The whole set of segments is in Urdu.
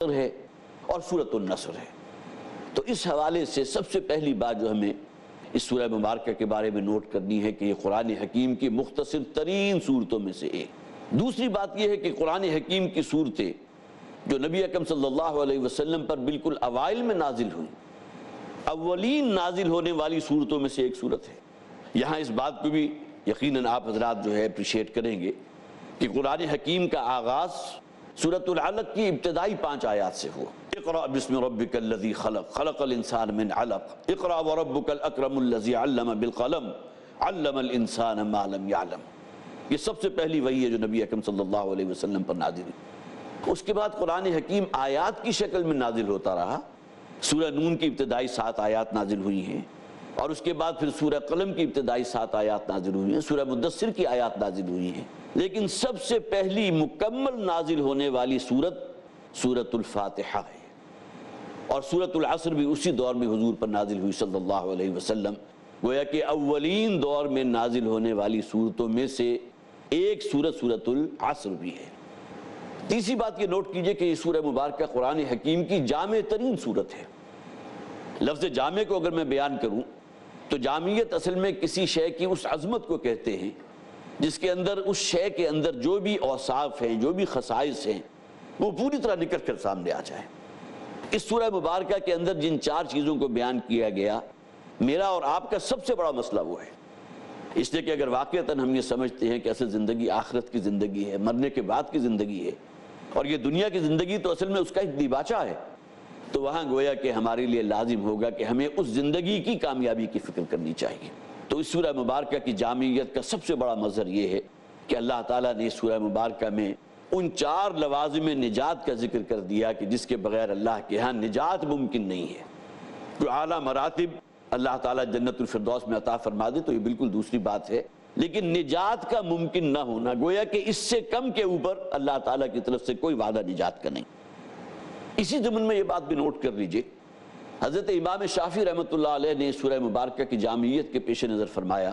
ہے اور سورۃ النصر ہے۔ تو اس حوالے سے سب سے پہلی بات جو ہمیں اس سورہ مبارکہ کے بارے میں نوٹ کرنی ہے کہ یہ قرآن حکیم کی مختصر ترین صورتوں میں سے ایک۔ دوسری بات یہ ہے کہ قرآن حکیم کی صورتیں جو نبی اکرم صلی اللہ علیہ وسلم پر بالکل اوائل میں نازل ہوئی، اولین نازل ہونے والی صورتوں میں سے ایک صورت ہے۔ یہاں اس بات کو بھی یقیناً آپ حضرات جو ہے اپریشیٹ کریں گے کہ قرآن حکیم کا آغاز سورۃ العلق کی ابتدائی 5 آیات سے ہوا۔ اقرأ بسم ربک الذی خلق خلق الانسان من علق اقرأ وربک الاکرم الذی علم بالقلم علم الانسان ما لم یعلم۔ یہ سب سے پہلی وحی ہے جو نبی اکرم صلی اللہ علیہ وسلم پر نازل ہوئی۔ اس کے بعد قرآن حکیم آیات کی شکل میں نازل ہوتا رہا۔ سورہ نون کی ابتدائی 7 آیات نازل ہوئی ہیں، اور اس کے بعد پھر سورہ قلم کی ابتدائی 7 آیات نازل ہوئی ہیں، سورہ مدثر کی آیات نازل ہوئی ہیں، لیکن سب سے پہلی مکمل نازل ہونے والی سورت سورۃ الفاتحہ ہے، اور سورۃ العصر بھی اسی دور میں حضور پر نازل ہوئی صلی اللہ علیہ وسلم۔ گویا کہ اولین دور میں نازل ہونے والی صورتوں میں سے ایک سورت سورۃ العصر بھی ہے۔ تیسری بات یہ نوٹ کیجئے کہ یہ سورہ مبارکہ قرآن حکیم کی جامع ترین صورت ہے۔ لفظ جامع کو اگر میں بیان کروں تو جامعیت اصل میں کسی شے کی اس عظمت کو کہتے ہیں جس کے اندر اس شے کے اندر جو بھی اوصاف ہیں، جو بھی خصائص ہیں، وہ پوری طرح نکل کر سامنے آ جائیں۔ اس سورہ مبارکہ کے اندر جن 4 چیزوں کو بیان کیا گیا، میرا اور آپ کا سب سے بڑا مسئلہ وہ ہے، اس لیے کہ اگر واقعتاً ہم یہ سمجھتے ہیں کہ اصل زندگی آخرت کی زندگی ہے، مرنے کے بعد کی زندگی ہے، اور یہ دنیا کی زندگی تو اصل میں اس کا ایک دیباچہ ہے، تو وہاں گویا کہ ہمارے لیے لازم ہوگا کہ ہمیں اس زندگی کی کامیابی کی فکر کرنی چاہیے۔ تو اس سورہ مبارکہ کی جامعیت کا سب سے بڑا مظہر یہ ہے کہ اللہ تعالیٰ نے اس سورہ مبارکہ میں ان 4 لوازم نجات کا ذکر کر دیا کہ جس کے بغیر اللہ کے ہاں نجات ممکن نہیں ہے۔ جو اعلیٰ مراتب اللہ تعالیٰ جنت الفردوس میں عطا فرما دے تو یہ بالکل دوسری بات ہے، لیکن نجات کا ممکن نہ ہونا، گویا کہ اس سے کم کے اوپر اللہ تعالیٰ کی طرف سے کوئی وعدہ نجات کا نہیں۔ اسی ضمن میں یہ بات بھی نوٹ کر لیجئے، حضرت امام شافعی رحمۃ اللہ علیہ نے سورہ مبارکہ کی جامعیت کے پیش نظر فرمایا،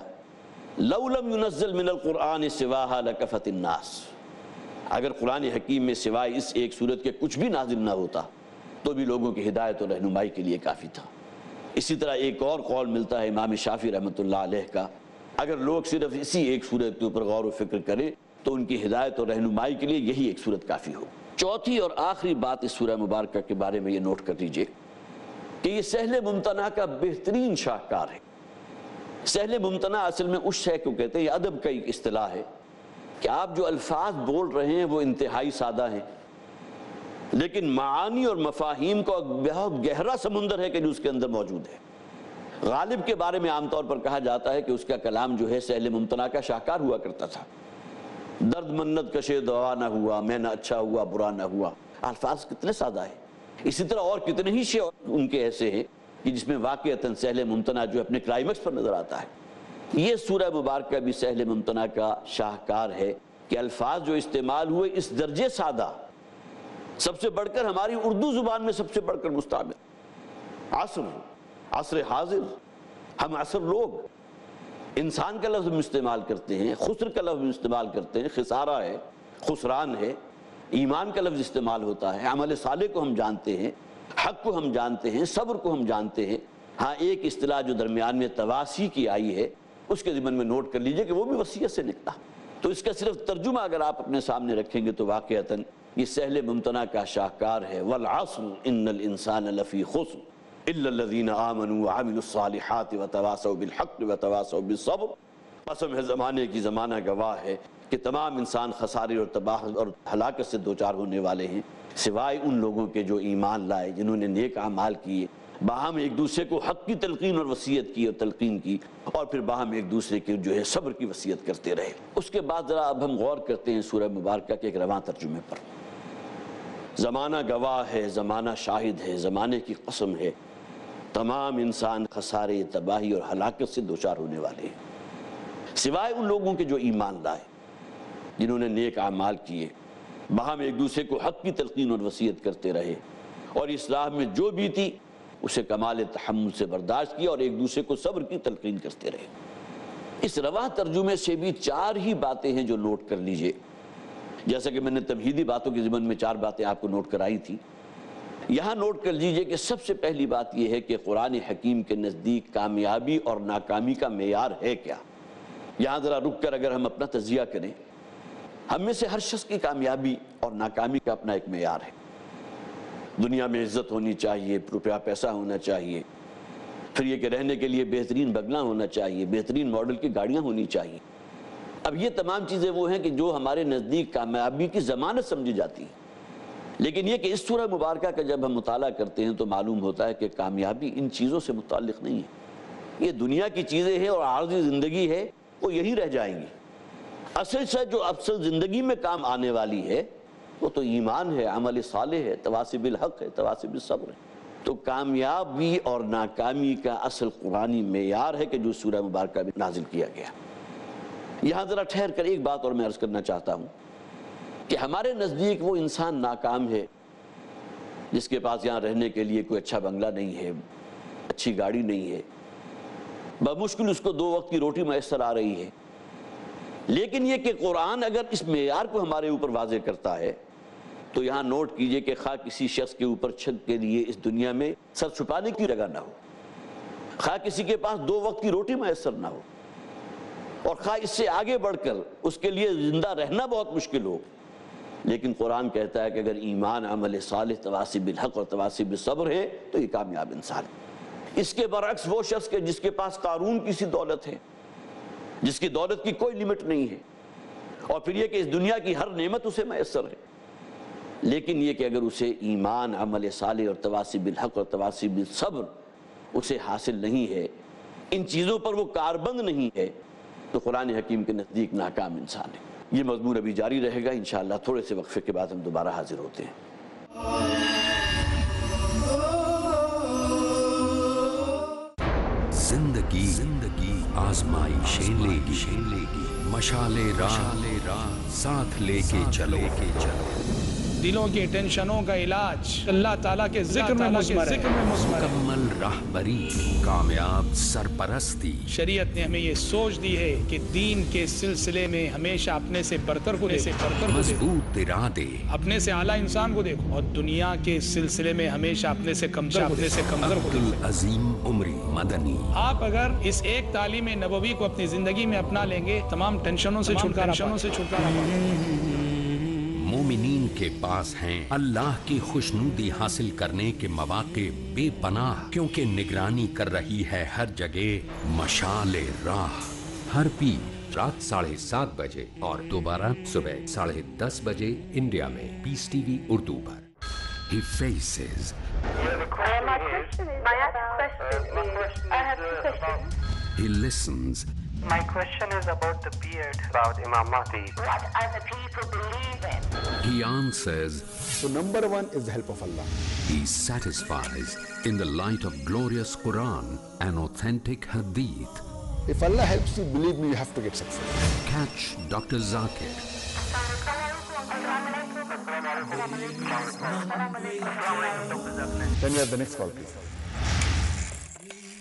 لَوْ لَمْ يُنَزَّلْ مِنَ الْقُرْآنِ سِوَاهَا لَكَفَتِ النَّاسِ۔ اگر قرآن حکیم میں سوائے اس ایک صورت کے کچھ بھی نازل نہ ہوتا تو بھی لوگوں کی ہدایت و رہنمائی کے لیے کافی تھا۔ اسی طرح ایک اور قول ملتا ہے امام شافعی رحمۃ اللہ علیہ کا، اگر لوگ صرف اسی ایک صورت کے اوپر غور و فکر کریں تو ان کی ہدایت و رہنمائی کے لیے یہی ایک صورت کافی ہو۔ چوتھی اور آخری بات اس سورہ مبارکہ کے بارے میں یہ نوٹ کر لیجئے کہ یہ سہل ممتنع کا بہترین شاہکار ہے۔ سہل ممتنع اصل میں اس شے کو کہتے ہیں، یہ ادب کا ایک اصطلاح ہے کہ آپ جو الفاظ بول رہے ہیں وہ انتہائی سادہ ہیں، لیکن معانی اور مفاہیم کا بہت گہرا سمندر ہے کہ جو اس کے اندر موجود ہے۔ غالب کے بارے میں عام طور پر کہا جاتا ہے کہ اس کا کلام جو ہے سہل ممتنع کا شاہکار ہوا کرتا تھا۔ درد منت کشے دوا نہ ہوا، میں نہ اچھا ہوا برا نہ ہوا، الفاظ کتنے سادہ ہیں۔ اسی طرح اور کتنے ہی شعر ان کے ایسے ہیں کہ جس میں واقعتاً سہل ممتنع جو اپنے کلائمیکس پر نظر آتا ہے۔ یہ سورہ مبارکہ بھی سہل ممتنع کا شاہکار ہے کہ الفاظ جو استعمال ہوئے اس درجے سادہ، سب سے بڑھ کر ہماری اردو زبان میں سب سے بڑھ کر مستعمل عصر حاضر، ہم عصر لوگ انسان کا لفظ استعمال کرتے ہیں، خسر کا لفظ استعمال کرتے ہیں، خسارہ ہے، خسران ہے، ایمان کا لفظ استعمال ہوتا ہے، عمل صالح کو ہم جانتے ہیں، حق کو ہم جانتے ہیں، صبر کو ہم جانتے ہیں۔ ہاں ایک اصطلاح جو درمیان میں تواسی کی آئی ہے اس کے ضمن میں نوٹ کر لیجئے کہ وہ بھی وصیت سے نکلا۔ تو اس کا صرف ترجمہ اگر آپ اپنے سامنے رکھیں گے تو واقعتاً یہ سہل ممتنع کا شاہکار ہے۔ والعصر ان الانسان لفی خسر الا الذین آمنوا وعملوا الصالحات وتواصوا بالحق وتواصوا بالصبر۔ قسم ہے زمانے کی، زمانہ گواہ ہے کہ تمام انسان خسارے اور تباہ اور ہلاکت سے دوچار ہونے والے ہیں سوائے ان لوگوں کے جو ایمان لائے، جنہوں نے نیک اعمال کیے، باہم ایک دوسرے کو حق کی تلقین اور وصیت کی اور تلقین کی، اور پھر باہم ایک دوسرے کے جو ہے صبر کی وصیت کرتے رہے۔ اس کے بعد ذرا اب ہم غور کرتے ہیں سورہ مبارکہ کے ایک رواں ترجمے پر۔ زمانہ گواہ ہے، زمانہ شاہد ہے، زمانے کی قسم ہے، تمام انسان خسارے، تباہی اور ہلاکت سے دوچار ہونے والے ہیں سوائے ان لوگوں کے جو ایمان لائے، جنہوں نے نیک اعمال کیے، باہم ایک دوسرے کو حق کی تلقین اور وصیت کرتے رہے، اور اس راہ میں جو بھی تھی اسے کمال تحمل سے برداشت کیا اور ایک دوسرے کو صبر کی تلقین کرتے رہے۔ اس رواں ترجمے سے بھی 4 ہی باتیں ہیں جو نوٹ کر لیجئے، جیسا کہ میں نے تمہیدی باتوں کے ضمن میں 4 باتیں آپ کو نوٹ کرائی تھی۔ یہاں نوٹ کر لیجئے کہ سب سے پہلی بات یہ ہے کہ قرآن حکیم کے نزدیک کامیابی اور ناکامی کا معیار ہے کیا؟ یہاں ذرا رک کر اگر ہم اپنا تجزیہ کریں، ہم میں سے ہر شخص کی کامیابی اور ناکامی کا اپنا ایک معیار ہے۔ دنیا میں عزت ہونی چاہیے، روپیہ پیسہ ہونا چاہیے، پھر یہ کہ رہنے کے لیے بہترین بنگلہ ہونا چاہیے، بہترین ماڈل کی گاڑیاں ہونی چاہیے۔ اب یہ تمام چیزیں وہ ہیں کہ جو ہمارے نزدیک کامیابی کی ضمانت سمجھی جاتی ہیں، لیکن یہ کہ اس سورہ مبارکہ کا جب ہم مطالعہ کرتے ہیں تو معلوم ہوتا ہے کہ کامیابی ان چیزوں سے متعلق نہیں ہے۔ یہ دنیا کی چیزیں ہیں اور عارضی زندگی ہے، وہ یہی رہ جائیں گی۔ اصل سے جو اصل زندگی میں کام آنے والی ہے وہ تو ایمان ہے، عمل صالح ہے، تواصی بالحق ہے، تواصی بالصبر ہے۔ تو کامیابی اور ناکامی کا اصل قرآنی معیار ہے کہ جو سورہ مبارکہ میں نازل کیا گیا۔ یہاں ذرا ٹھہر کر ایک بات اور میں عرض کرنا چاہتا ہوں کہ ہمارے نزدیک وہ انسان ناکام ہے جس کے پاس یہاں رہنے کے لیے کوئی اچھا بنگلہ نہیں ہے، اچھی گاڑی نہیں ہے، بمشکل اس کو 2 وقت کی روٹی میسر آ رہی ہے۔ لیکن یہ کہ قرآن اگر اس معیار کو ہمارے اوپر واضح کرتا ہے تو یہاں نوٹ کیجئے کہ خواہ کسی شخص کے اوپر چھت کے لیے اس دنیا میں سر چھپانے کی جگہ نہ ہو، خواہ کسی کے پاس 2 وقت کی روٹی میسر نہ ہو، اور خواہ اس سے آگے بڑھ کر اس کے لیے زندہ رہنا بہت مشکل ہو، لیکن قرآن کہتا ہے کہ اگر ایمان، عمل صالح، تواصی بالحق اور تواصی بالصبر ہے تو یہ کامیاب انسان ہے۔ اس کے برعکس وہ شخص کے جس کے پاس قارون کی سی دولت ہے، جس کی دولت کی کوئی لمٹ نہیں ہے، اور پھر یہ کہ اس دنیا کی ہر نعمت اسے میسر ہے، لیکن یہ کہ اگر اسے ایمان، عمل صالح اور تواصی بالحق اور تواصی بالصبر اسے حاصل نہیں ہے، ان چیزوں پر وہ کاربند نہیں ہے، تو قرآن حکیم کے نزدیک ناکام انسان ہے۔ یہ مضمون ابھی جاری رہے گا انشاءاللہ، تھوڑے سے وقفے کے بعد ہم دوبارہ حاضر ہوتے ہیں۔ زندگی آزمائشیں لے گی، مشعل راہ ساتھ لے کے چلو۔ دلوں کے ٹینشنوں کا علاج اللہ تعالیٰ کے ذکر میں مضمر ہے۔ مکمل راہبری، کامیاب سرپرستی۔ شریعت نے ہمیں یہ سوچ دی ہے کہ دین کے سلسلے میں ہمیشہ اپنے سے برتر کو دیکھو، مضبوط ارادے، اپنے سے اعلیٰ انسان کو دیکھو، اور دنیا کے سلسلے میں ہمیشہ اپنے سے کمتر کو دیکھو۔ عبدالعظیم عمری مدنی۔ آپ اگر اس ایک تعلیم نبوی کو اپنی زندگی میں اپنا لیں گے، تمام ٹینشنوں سے چھٹکارا پائیں۔ مومنین کے پاس ہیں اللہ کی خوشنودی حاصل کرنے کے مواقع بے پناہ، کیونکہ نگرانی کر رہی ہے ہر جگہ مشعل راہ۔ ہر پیر رات 7:30 بجے اور دوبارہ صبح 10:30 بجے انڈیا میں پیس ٹی وی اردو پر۔ He faces. He listens. My question is about the beard, about Imam Mahdi. What other people believe in. He answers. So number 1 is the help of Allah. He satisfies in the light of glorious Quran and authentic Hadith. If Allah helps you, believe me, you have to get success. Catch Dr. Zakir. Then we have the next call, please.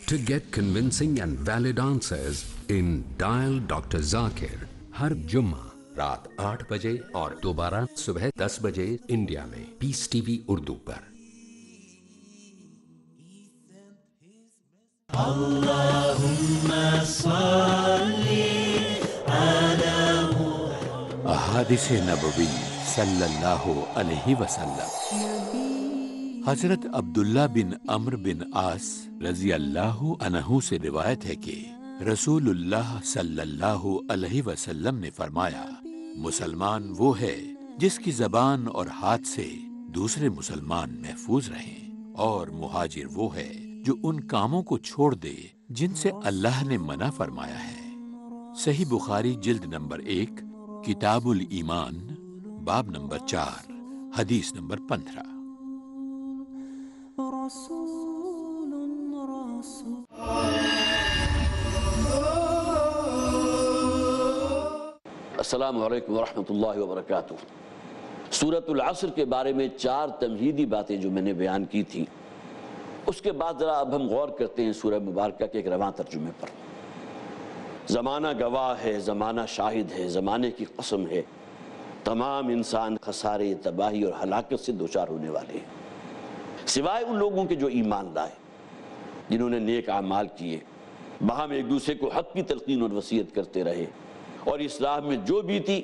To get convincing and valid answers in Dial Dr. Zakir. ہر جمعہ رات 8 بجے اور دوبارہ صبح 10 بجے انڈیا میں پیس ٹی وی اردو پر۔ احادیث نبوی صلی اللہ علیہ وسلم۔ حضرت عبداللہ بن عمرو بن عاص رضی اللہ عنہ سے روایت ہے کہ رسول اللہ صلی اللہ علیہ وسلم نے فرمایا، مسلمان وہ ہے جس کی زبان اور ہاتھ سے دوسرے مسلمان محفوظ رہیں، اور مہاجر وہ ہے جو ان کاموں کو چھوڑ دے جن سے اللہ نے منع فرمایا ہے۔ صحیح بخاری جلد نمبر 1 کتاب الایمان باب نمبر 4 حدیث نمبر 15۔ السلام علیکم ورحمۃ اللہ وبرکاتہ۔ سورۃ العصر کے بارے میں 4 تمہیدی باتیں جو میں نے بیان کی تھی، اس کے بعد ذرا اب ہم غور کرتے ہیں سورہ مبارکہ کے ایک رواں ترجمے پر۔ زمانہ گواہ ہے، زمانہ شاہد ہے، زمانے کی قسم ہے، تمام انسان خسارے، تباہی اور ہلاکت سے دوچار ہونے والے ہیں۔ سوائے ان لوگوں کے جو ایمان لائے، جنہوں نے نیک اعمال کیے، باہم ایک دوسرے کو حق کی تلقین اور وصیت کرتے رہے، اور اس راہ میں جو بھی تھی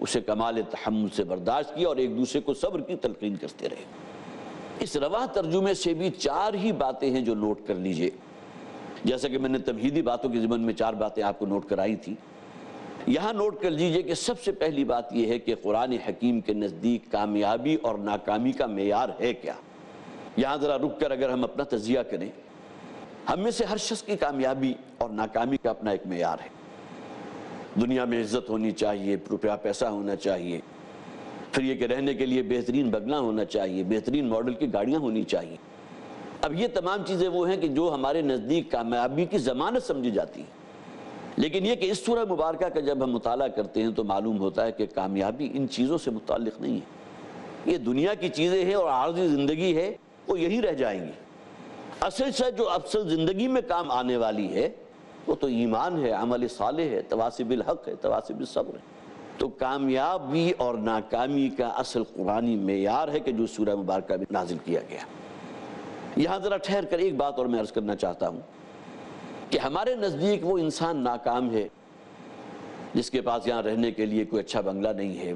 اسے کمال تحمل سے برداشت کیا، اور ایک دوسرے کو صبر کی تلقین کرتے رہے۔ اس رواں ترجمے سے بھی 4 ہی باتیں ہیں جو نوٹ کر لیجئے، جیسا کہ میں نے تمہیدی باتوں کے ضمن میں 4 باتیں آپ کو نوٹ کرائی تھی۔ یہاں نوٹ کر لیجئے کہ سب سے پہلی بات یہ ہے کہ قرآن حکیم کے نزدیک کامیابی اور ناکامی کا معیار ہے کیا۔ یہاں ذرا رک کر اگر ہم اپنا تجزیہ کریں، ہم میں سے ہر شخص کی کامیابی اور ناکامی کا اپنا ایک معیار ہے۔ دنیا میں عزت ہونی چاہیے، روپیہ پیسہ ہونا چاہیے، پھر یہ کہ رہنے کے لیے بہترین بنگلہ ہونا چاہیے، بہترین ماڈل کی گاڑیاں ہونی چاہیے۔ اب یہ تمام چیزیں وہ ہیں کہ جو ہمارے نزدیک کامیابی کی ضمانت سمجھی جاتی ہیں، لیکن یہ کہ اس سورہ مبارکہ کا جب ہم مطالعہ کرتے ہیں تو معلوم ہوتا ہے کہ کامیابی ان چیزوں سے متعلق نہیں ہے۔ یہ دنیا کی چیزیں ہیں اور عارضی زندگی ہے، وہ یہی رہ جائیں گی۔ اصل سے جو اصل زندگی میں کام آنے والی ہے وہ تو ایمان ہے، عمل صالح ہے، تواصی بالحق ہے، تواصی بالصبر ہے۔ تو کامیابی اور ناکامی کا اصل قرآنی معیار ہے کہ جو سورہ مبارکہ میں نازل کیا گیا۔ یہاں ذرا ٹھہر کر ایک بات اور میں عرض کرنا چاہتا ہوں کہ ہمارے نزدیک وہ انسان ناکام ہے جس کے پاس یہاں رہنے کے لیے کوئی اچھا بنگلہ نہیں ہے،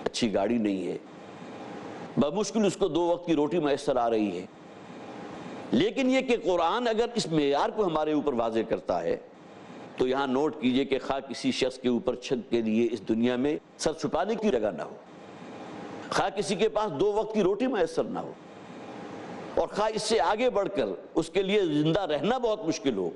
اچھی گاڑی نہیں ہے، بمشکل اس کو 2 وقت کی روٹی میسر آ رہی ہے۔ لیکن یہ کہ قرآن اگر اس معیار کو ہمارے اوپر واضح کرتا ہے تو یہاں نوٹ کیجئے کہ خواہ کسی شخص کے اوپر چھت کے لیے اس دنیا میں سر چھپانے کی جگہ نہ ہو، خواہ کسی کے پاس 2 وقت کی روٹی میسر نہ ہو، اور خواہ اس سے آگے بڑھ کر اس کے لیے زندہ رہنا بہت مشکل ہو،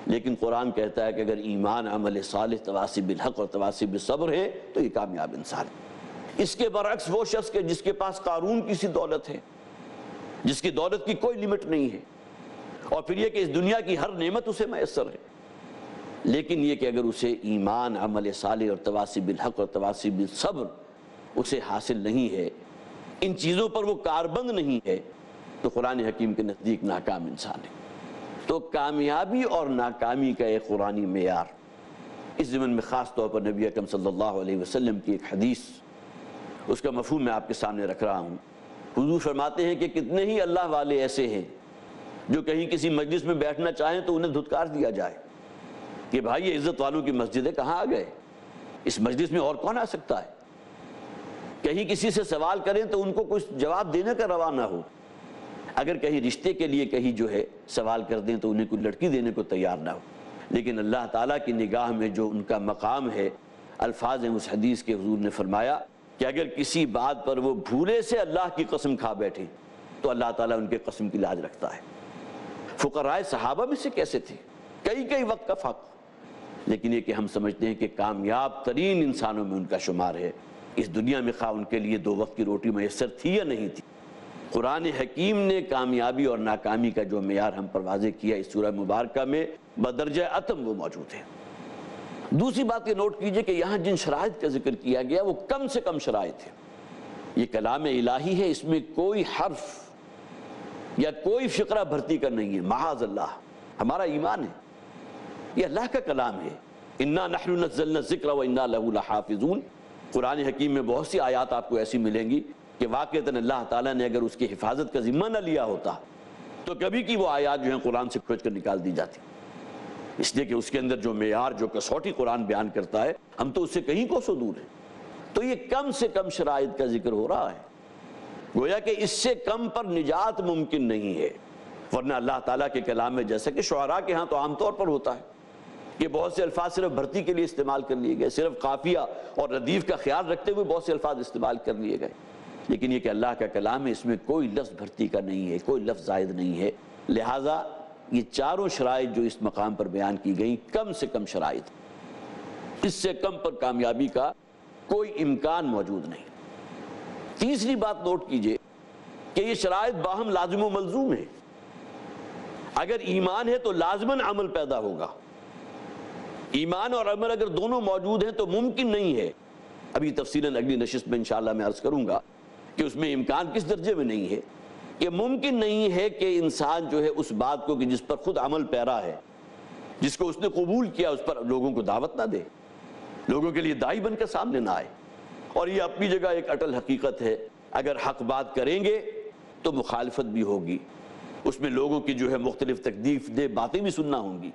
لیکن قرآن کہتا ہے کہ اگر ایمان، عمل صالح، تواصی بالحق اور تواصی بالصبر ہے تو یہ کامیاب انسان ہے۔ اس کے برعکس وہ شخص کے جس کے پاس قارون کی سی دولت ہے، جس کی دولت کی کوئی لمٹ نہیں ہے، اور پھر یہ کہ اس دنیا کی ہر نعمت اسے میسر ہے، لیکن یہ کہ اگر اسے ایمان، عمل صالح اور تواصی بالحق اور تواصی بالصبر اسے حاصل نہیں ہے، ان چیزوں پر وہ کاربند نہیں ہے، تو قرآن حکیم کے نزدیک ناکام انسان ہے۔ تو کامیابی اور ناکامی کا ایک قرآنی معیار، اس ضمن میں خاص طور پر نبی اکرم صلی اللہ علیہ وسلم کی ایک حدیث، اس کا مفہوم میں آپ کے سامنے رکھ رہا ہوں۔ حضور فرماتے ہیں کہ کتنے ہی اللہ والے ایسے ہیں جو کہیں کسی مجلس میں بیٹھنا چاہیں تو انہیں دھتکار دیا جائے کہ بھائی یہ عزت والوں کی مسجد ہے، کہاں آ گئے، اس مجلس میں اور کون آ سکتا ہے۔ کہیں کسی سے سوال کریں تو ان کو کچھ جواب دینے کا روا نہ ہو، اگر کہیں رشتے کے لیے کہیں جو ہے سوال کر دیں تو انہیں کوئی لڑکی دینے کو تیار نہ ہو۔ لیکن اللہ تعالیٰ کی نگاہ میں جو ان کا مقام ہے، الفاظ ہیں اس حدیث کے، حضور نے فرمایا کہ اگر کسی بات پر وہ بھولے سے اللہ کی قسم کھا بیٹھے تو اللہ تعالیٰ ان کے قسم کی لاج رکھتا ہے۔ فقراء صحابہ میں سے کیسے تھے، کئی وقت کا فرق، لیکن یہ کہ ہم سمجھتے ہیں کہ کامیاب ترین انسانوں میں ان کا شمار ہے۔ اس دنیا میں خواہ ان کے لیے 2 وقت کی روٹی میسر تھی یا نہیں تھی، قرآن حکیم نے کامیابی اور ناکامی کا جو معیار ہم پر واضح کیا اس سورہ مبارکہ میں بدرجہ اتم وہ موجود ہے۔ دوسری بات یہ نوٹ کیجئے کہ یہاں جن شرائط کا ذکر کیا گیا وہ کم سے کم شرائط ہے۔ یہ کلام الہی ہے، اس میں کوئی حرف یا کوئی فقرہ بھرتی کا نہیں ہے، معاذ اللہ، ہمارا ایمان ہے، یہ اللہ کا کلام ہے۔ انا نحن نزلنا الذکر وانا لہ لحافظون۔ قرآن حکیم میں بہت سی آیات آپ کو ایسی ملیں گی کہ واقعتاً اللہ تعالیٰ نے اگر اس کی حفاظت کا ذمہ نہ لیا ہوتا تو کبھی کی وہ آیات جو ہیں قرآن سے کھوج کر نکال دی جاتی، اس لیے کہ اس کے اندر جو معیار، جو کسوٹی قرآن بیان کرتا ہے، ہم تو اس سے کہیں کوسوں دور ہیں۔ تو یہ کم سے کم شرائط کا ذکر ہو رہا ہے، گویا کہ اس سے کم پر نجات ممکن نہیں ہے، ورنہ اللہ تعالیٰ کے کلام میں جیسا کہ شعراء کے ہاں تو عام طور پر ہوتا ہے کہ بہت سے الفاظ صرف بھرتی کے لیے استعمال کر لیے گئے، صرف قافیہ اور ردیف کا خیال رکھتے ہوئے بہت سے الفاظ استعمال کر لیے گئے، لیکن یہ کہ اللہ کا کلام ہے، اس میں کوئی لفظ بھرتی کا نہیں ہے، کوئی لفظ زائد نہیں ہے، لہٰذا یہ 4 شرائط جو اس مقام پر بیان کی گئیں کم سے کم شرائط، اس سے کم پر کامیابی کا کوئی امکان موجود نہیں۔ تیسری بات نوٹ کیجئے کہ یہ شرائط باہم لازم و ملزوم ہے۔ اگر ایمان ہے تو لازماً عمل پیدا ہوگا، ایمان اور عمل اگر دونوں موجود ہیں تو ممکن نہیں ہے، ابھی تفصیلاً اگلی نشست میں انشاءاللہ میں عرض کروں گا کہ اس میں امکان کس درجے میں نہیں ہے، کہ ممکن نہیں ہے کہ انسان جو ہے اس بات کو کہ جس پر خود عمل پیرا ہے، جس کو اس نے قبول کیا، اس پر لوگوں کو دعوت نہ دے، لوگوں کے لیے داعی بن کر سامنے نہ آئے۔ اور یہ اپنی جگہ ایک اٹل حقیقت ہے، اگر حق بات کریں گے تو مخالفت بھی ہوگی، اس میں لوگوں کی جو ہے مختلف تکلیف دہ باتیں بھی سننا ہوں گی،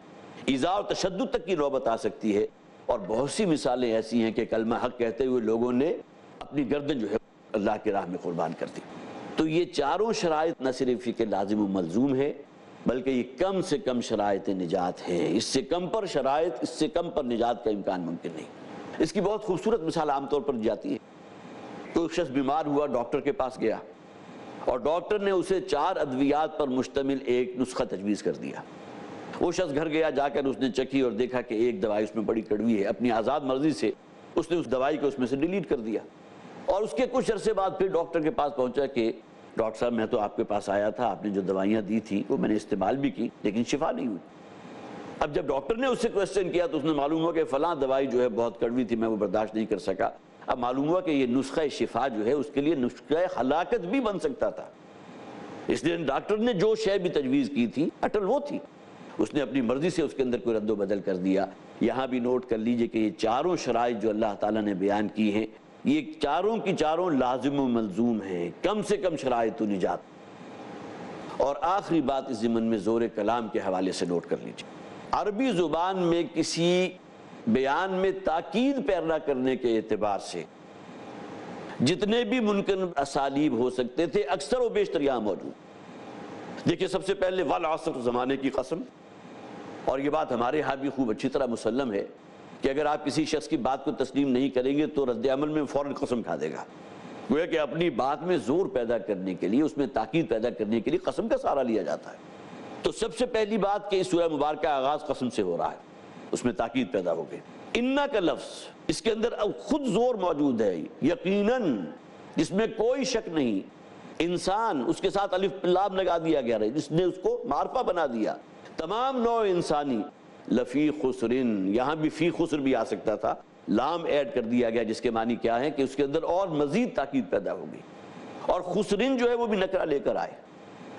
ایذاء اور تشدد تک کی نوبت آ سکتی ہے، اور بہت سی مثالیں ایسی ہیں کہ کلمہ حق کہتے ہوئے لوگوں نے اپنی گردن جو ہے اللہ کی راہ میں قربان کر دی۔ تو یہ چاروں شرائط نہ صرف ہی کہ لازم و ملزوم ہے، بلکہ یہ کم سے کم شرائط نجات ہے، اس سے کم پر شرائط، اس سے کم پر نجات کا امکان ممکن نہیں۔ اس کی بہت خوبصورت مثال عام طور پر جاتی ہے، کوئی شخص بیمار ہوا، ڈاکٹر کے پاس گیا اور ڈاکٹر نے اسے 4 ادویات پر مشتمل ایک نسخہ تجویز کر دیا۔ وہ شخص گھر گیا، جا کر اس نے چکھی اور دیکھا کہ ایک دوائی اس میں بڑی کڑوی ہے، اپنی آزاد مرضی سے اس نے اس دوائی کو اس میں سے ڈیلیٹ کر دیا، اور اس کے کچھ عرصے بعد پھر ڈاکٹر کے پاس پہنچا کہ ڈاکٹر صاحب میں تو آپ کے پاس آیا تھا، آپ نے جو دوائیاں دی تھی وہ میں نے استعمال بھی کی لیکن شفا نہیں ہوئی۔ اب جب ڈاکٹر نے اس سے کویسچن کیا تو اس نے معلوم ہوا کہ فلاں دوائی جو ہے بہت کڑوی تھی، میں وہ برداشت نہیں کر سکا۔ اب معلوم ہوا کہ یہ نسخہ شفا جو ہے اس کے لیے نسخہ ہلاکت بھی بن سکتا تھا، اس لیے ڈاکٹر نے جو شے بھی تجویز کی تھی اٹل وہ تھی، اس نے اپنی مرضی سے اس کے اندر کوئی رد و بدل کر دیا۔ یہاں بھی نوٹ کر لیجئے کہ یہ چاروں شرائط جو اللہ تعالیٰ نے بیان کی ہیں، یہ چاروں کی چاروں لازم و ملزوم ہیں، کم سے کم شرائط و نجات۔ اور آخری بات اس ضمن میں زور کلام کے حوالے سے نوٹ کر لیجئے، عربی زبان میں کسی بیان میں تاکید پیدا کرنے کے اعتبار سے جتنے بھی ممکن اسالیب ہو سکتے تھے اکثر و بیشتر یہاں موجود۔ دیکھیے سب سے پہلے والعصر، زمانے کی قسم، اور یہ بات ہمارے ہاں بھی خوب اچھی طرح مسلم ہے کہ اگر آپ کسی شخص کی بات کو تسلیم نہیں کریں گے تو رد عمل میں فوراً قسم کھا دے گا، گویا کہ اپنی بات میں زور پیدا کرنے کے لیے، اس میں تاکید پیدا کرنے کے لیے قسم کا سہارا لیا جاتا ہے۔ تو سب سے پہلی بات کہ اس سورہ مبارکہ کا آغاز قسم سے ہو رہا ہے، اس میں تاکید پیدا ہو گئی۔ اِنَّا کا لفظ اس کے اندر اب خود زور موجود ہے، یقیناً، جس میں کوئی شک نہیں۔ انسان، اس کے ساتھ الف لام لگا دیا گیا ہے جس نے اس کو معرفہ بنا دیا، تمام نوع انسانی لفی خسرن، یہاں بھی فی خسر بھی آ سکتا تھا، لام ایڈ کر دیا گیا جس کے معنی کیا ہے کہ اس کے اندر اور مزید تاکید پیدا ہوگی، اور خسرن جو ہے وہ بھی نکرہ لے کر آئے،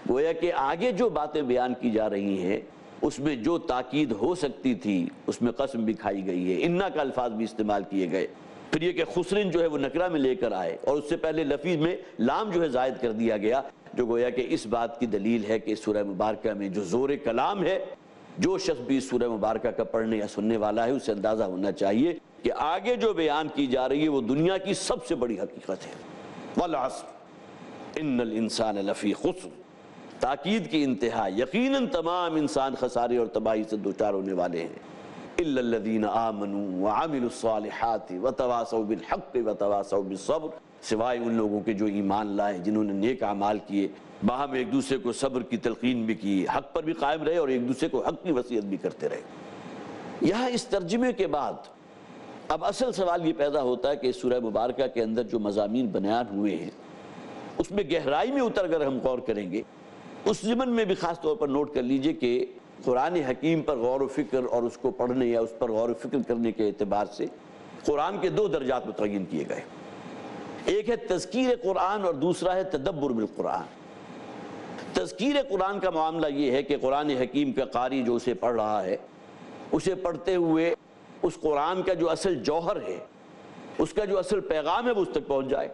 گویا کہ آگے جو باتیں بیان کی جا رہی ہیں اس میں جو تاکید ہو سکتی تھی اس میں قسم بھی کھائی گئی ہے، انا کا الفاظ بھی استعمال کیے گئے، پھر یہ کہ خسرن جو ہے وہ نکرہ میں لے کر آئے، اور اس سے پہلے لفظ میں لام جو ہے زائد کر دیا گیا، جو گویا کہ اس بات کی دلیل ہے کہ سورہ مبارکہ میں جو زور کلام ہے، جو شخص بھی سورہ مبارکہ کا پڑھنے یا سننے والا ہے اسے اندازہ ہونا چاہیے کہ آگے جو بیان کی جا رہی ہے وہ دنیا کی سب سے بڑی حقیقت ہے۔ والعصر ان الانسان لفی خسر، تاکید کی انتہا، یقیناً تمام انسان خسارے اور تباہی سے دوچار ہونے والے ہیں، الا الذین آمنوا وعملوا الصالحات وتواصوا بالحق وتواصوا بالصبر، سوائے ان لوگوں کے جو ایمان لائے، جنہوں نے نیک اعمال کیے، باہم ایک دوسرے کو صبر کی تلقین بھی کی، حق پر بھی قائم رہے اور ایک دوسرے کو حق کی وصیت بھی کرتے رہے۔ یہاں اس ترجمے کے بعد اب اصل سوال یہ پیدا ہوتا ہے کہ سورہ مبارکہ کے اندر جو مضامین بیان ہوئے ہیں اس میں گہرائی میں اتر کر ہم غور کریں گے، اس ضمن میں بھی خاص طور پر نوٹ کر لیجئے کہ قرآن حکیم پر غور و فکر اور اس کو پڑھنے یا اس پر غور و فکر کرنے کے اعتبار سے قرآن کے 2 درجات متعین کیے گئے، ایک ہے تذکیر قرآن اور دوسرا ہے تدبر بالقرآن۔ تذکیر قرآن کا معاملہ یہ ہے کہ قرآن حکیم کا قاری جو اسے پڑھ رہا ہے، اسے پڑھتے ہوئے اس قرآن کا جو اصل جوہر ہے، اس کا جو اصل پیغام ہے وہ اس تک پہنچ جائے،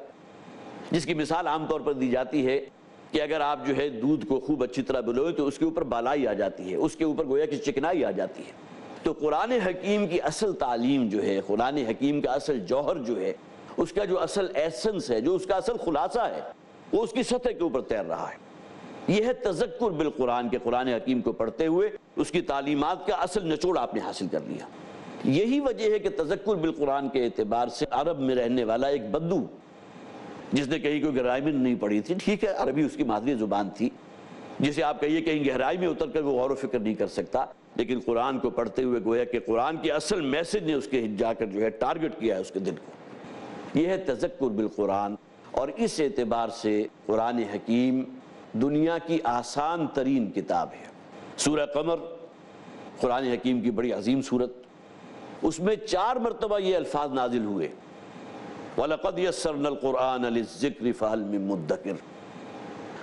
جس کی مثال عام طور پر دی جاتی ہے کہ اگر آپ جو ہے دودھ کو خوب اچھی طرح بلوئے تو اس کے اوپر بالائی آ جاتی ہے، اس کے اوپر گویا کہ چکنائی آ جاتی ہے۔ تو قرآن حکیم کی اصل تعلیم جو ہے، قرآن حکیم کا اصل جوہر جو ہے، اس کا جو اصل ایسنس ہے، جو اس کا اصل خلاصہ ہے، وہ اس کی سطح کے اوپر تیر رہا ہے۔ یہ ہے تذکر بالقرآن کے قرآن حکیم کو پڑھتے ہوئے اس کی تعلیمات کا اصل نچوڑ آپ نے حاصل کر لیا۔ یہی وجہ ہے کہ تذکر بالقرآن کے اعتبار سے عرب میں رہنے والا ایک بدو جس نے کہیں کوئی گہرائی میں نہیں پڑھی تھی، ٹھیک ہے عربی اس کی مادری زبان تھی، جسے آپ کہیے کہیں گہرائی میں اتر کر وہ غور و فکر نہیں کر سکتا، لیکن قرآن کو پڑھتے ہوئے گویا کہ قرآن کی اصل میسج نے اس کے جا کر جو ہے ٹارگٹ کیا ہے اس کے دل کو۔ یہ ہے تذکر بالقرآن، اور اس اعتبار سے قرآن حکیم دنیا کی آسان ترین کتاب ہے۔ سورہ قمر قرآن حکیم کی بڑی عظیم سورت، اس میں 4 مرتبہ یہ الفاظ نازل ہوئے، وَلَقَدْ يَسَّرْنَا الْقُرْآنَ لِلذِّكْرِ فَهَلْ مِن مُدَّكِرٍ،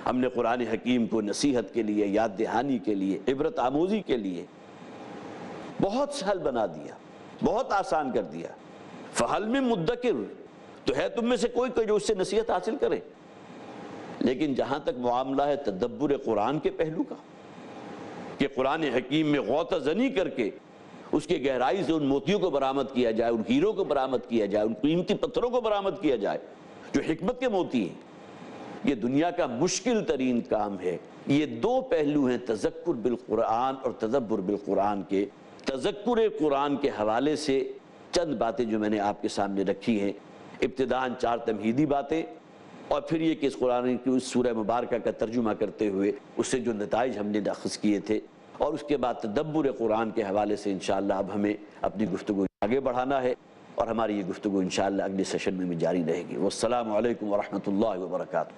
ہم نے قرآن حکیم کو نصیحت کے لیے، یاد دہانی کے لیے، عبرت آموزی کے لیے بہت سہل بنا دیا، بہت آسان کر دیا۔ فَهَلْ مِن مُدَّكِرٍ، تو ہے تم میں سے کوئی جو اس سے نصیحت حاصل کرے؟ لیکن جہاں تک معاملہ ہے تدبر قرآن کے پہلو کا کہ قرآن حکیم میں غوطہ زنی کر کے اس کے گہرائی سے ان موتیوں کو برآمد کیا جائے، ان ہیروں کو برآمد کیا جائے، ان قیمتی پتھروں کو برآمد کیا جائے جو حکمت کے موتی ہیں، یہ دنیا کا مشکل ترین کام ہے۔ یہ دو پہلو ہیں تذکر بالقرآن اور تدبر بالقرآن کے۔ تذکر قرآن کے حوالے سے چند باتیں جو میں نے آپ کے سامنے رکھی ہیں، ابتداً 4 تمہیدی باتیں، اور پھر یہ کہ اس قرآن کی اس سورہ مبارکہ کا ترجمہ کرتے ہوئے اس سے جو نتائج ہم نے اخذ کیے تھے، اور اس کے بعد تدبر قرآن کے حوالے سے انشاءاللہ اب ہمیں اپنی گفتگو آگے بڑھانا ہے، اور ہماری یہ گفتگو انشاءاللہ اگلے سیشن میں جاری رہے گی۔ والسلام علیکم ورحمۃ اللہ وبرکاتہ۔